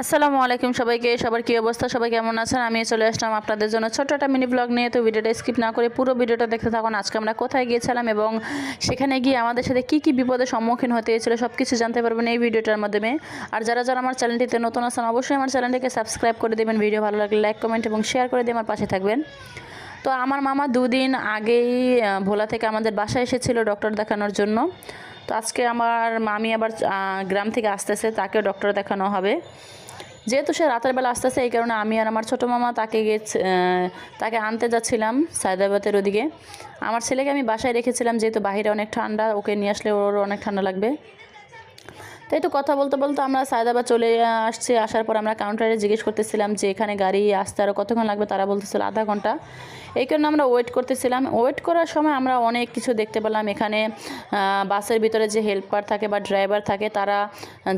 আসসালামু আলাইকুম সবাইকে। সবার কী অবস্থা, সবাই কেমন আছেন? আমি চলে আসলাম আপনাদের জন্য ছোট্ট একটা মিনি ব্লগ নিয়ে। তো ভিডিওটা স্কিপ না করে পুরো ভিডিওটা দেখতে থাকুন। আজকে আমরা কোথায় গিয়েছিলাম এবং সেখানে গিয়ে আমাদের সাথে কী বিপদের সম্মুখীন হতে হয়েছিল সব কিছু জানতে পারবেন এই ভিডিওটার মাধ্যমে। আর যারা আমার চ্যানেলটিতে নতুন আছেন অবশ্যই আমার চ্যানেলটিকে সাবস্ক্রাইব করে দেবেন। ভিডিও ভালো লাগলে লাইক কমেন্ট এবং শেয়ার করে দিয়ে আমার পাশে থাকবেন। তো আমার মামা দুদিন আগেই ভোলা থেকে আমাদের বাসায় এসেছিল ডক্টর দেখানোর জন্য। তো আজকে আমার মামি আবার গ্রাম থেকে আসতেছে, তাকেও ডক্টর দেখানো হবে। যেহেতু সে রাতের বেলা আসতেছে, এই কারণে আমি আর আমার ছোটো মামা তাকে আনতে যাচ্ছিলাম সায়দাবাদের ওদিকে। আমার ছেলেকে আমি বাসায় রেখেছিলাম, যেহেতু বাইরে অনেক ঠান্ডা, ওকে নিয়ে আসলে ওর অনেক ঠান্ডা লাগবে। তাই তো কথা বলতে বলতে আমরা সায়দাবাদ চলে আসছি। আসার পর আমরা কাউন্টারে জিজ্ঞেস করতেছিলাম যে এখানে গাড়ি আসতে আরও কতক্ষণ লাগবে। তারা বলতেছিল আধা ঘন্টা। এই কারণে আমরা ওয়েট করতেছিলাম। ওয়েট করার সময় আমরা অনেক কিছু দেখতে পেলাম। এখানে বাসের ভিতরে যে হেল্পার থাকে বা ড্রাইভার থাকে, তারা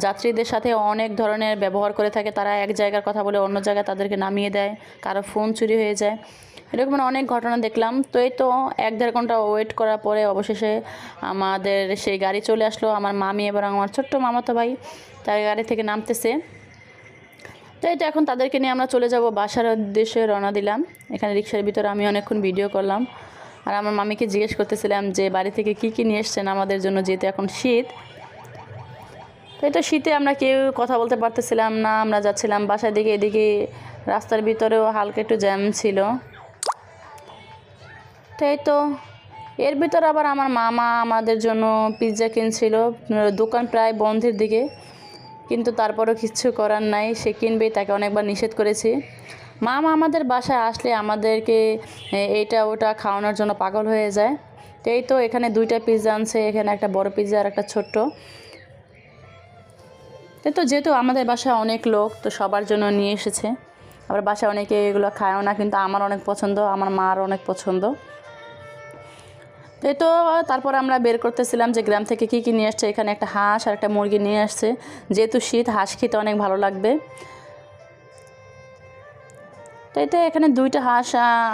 যাত্রীদের সাথে অনেক ধরনের ব্যবহার করে থাকে। তারা এক জায়গার কথা বলে অন্য জায়গায় তাদেরকে নামিয়ে দেয়, কারো ফোন চুরি হয়ে যায়, এরকম অনেক ঘটনা দেখলাম। তো এই তো 1-1.5 ঘন্টা ওয়েট করার পরে অবশেষে আমাদের সেই গাড়ি চলে আসলো। আমার মামি এবং আমার ছোট্ট মামাতো ভাই তার গাড়ি থেকে নামতেছে। তো এই তো এখন তাদেরকে নিয়ে আমরা চলে যাব বাসার উদ্দেশ্যে রওনা দিলাম। এখানে রিক্সার ভিতরে আমি অনেকক্ষণ ভিডিও করলাম। আর আমার মামিকে জিজ্ঞেস করতেছিলাম যে বাড়ি থেকে কী নিয়ে এসছেন আমাদের জন্য, যেহেতু এখন শীত। তো এই তো শীতে আমরা কেউ কথা বলতে পারতেছিলাম না। আমরা যাচ্ছিলাম বাসার দিকে। এদিকে রাস্তার ভিতরেও হালকা একটু জ্যাম ছিল। তো এই তো এর ভিতরে আবার আমার মামা আমাদের জন্য পিৎজা কিনছিল। দোকান প্রায় বন্ধের দিকে, কিন্তু তারপরও কিচ্ছু করার নাই, সে কিনবেই। তাকে অনেকবার নিষেধ করেছি। মামা আমাদের বাসায় আসলে আমাদেরকে এইটা ওটা খাওয়ানোর জন্য পাগল হয়ে যায়। তো এই তো এখানে 2টা পিৎজা আনছে, এখানে একটা বড় পিৎজা আর একটা ছোট্ট। তো যেহেতু আমাদের বাসায় অনেক লোক, তো সবার জন্য নিয়ে এসেছে। আবার বাসায় অনেকে এগুলো খায়ও না, কিন্তু আমার অনেক পছন্দ, আমার মার অনেক পছন্দ। তো তারপর আমরা বের করতেছিলাম যে গ্রাম থেকে কী নিয়ে আসছে। এখানে একটা হাঁস আর একটা মুরগি নিয়ে আসছে। যেহেতু শীত, হাঁস খেতে অনেক ভালো লাগবে। তো এখানে 2টা হাঁস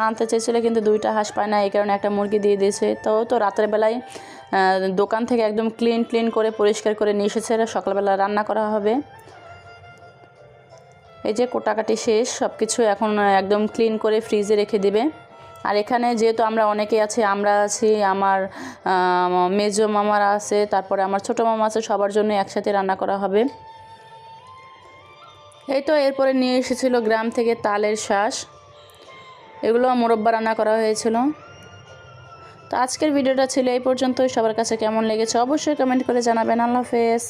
আনতে চেয়েছিল, কিন্তু 2টা হাঁস পায় না, এই কারণে একটা মুরগি দিয়ে দিয়েছে। তো রাতের বেলায় দোকান থেকে একদম ক্লিন করে পরিষ্কার করে নিয়ে এসেছে। সকালবেলা রান্না করা হবে। এই যে কোটাকাটি শেষ, সব কিছু এখন একদম ক্লিন করে ফ্রিজে রেখে দেবে। আর এখানে যেহেতু আমরা অনেকে আছি, আমরা আছি, আমার মেজো মামারা আছে, তারপরে আমার ছোটো মামা আছে, সবার জন্য একসাথে রান্না করা হবে। এই তো এরপরে নিয়ে এসেছিল গ্রাম থেকে তালের শাঁস, এগুলো মোরব্বা রান্না করা হয়েছিল। তো আজকের ভিডিওটা ছিল এই পর্যন্তই। সবার কাছে কেমন লেগেছে অবশ্যই কমেন্ট করে জানাবেন। আল্লাহ হাফেজ।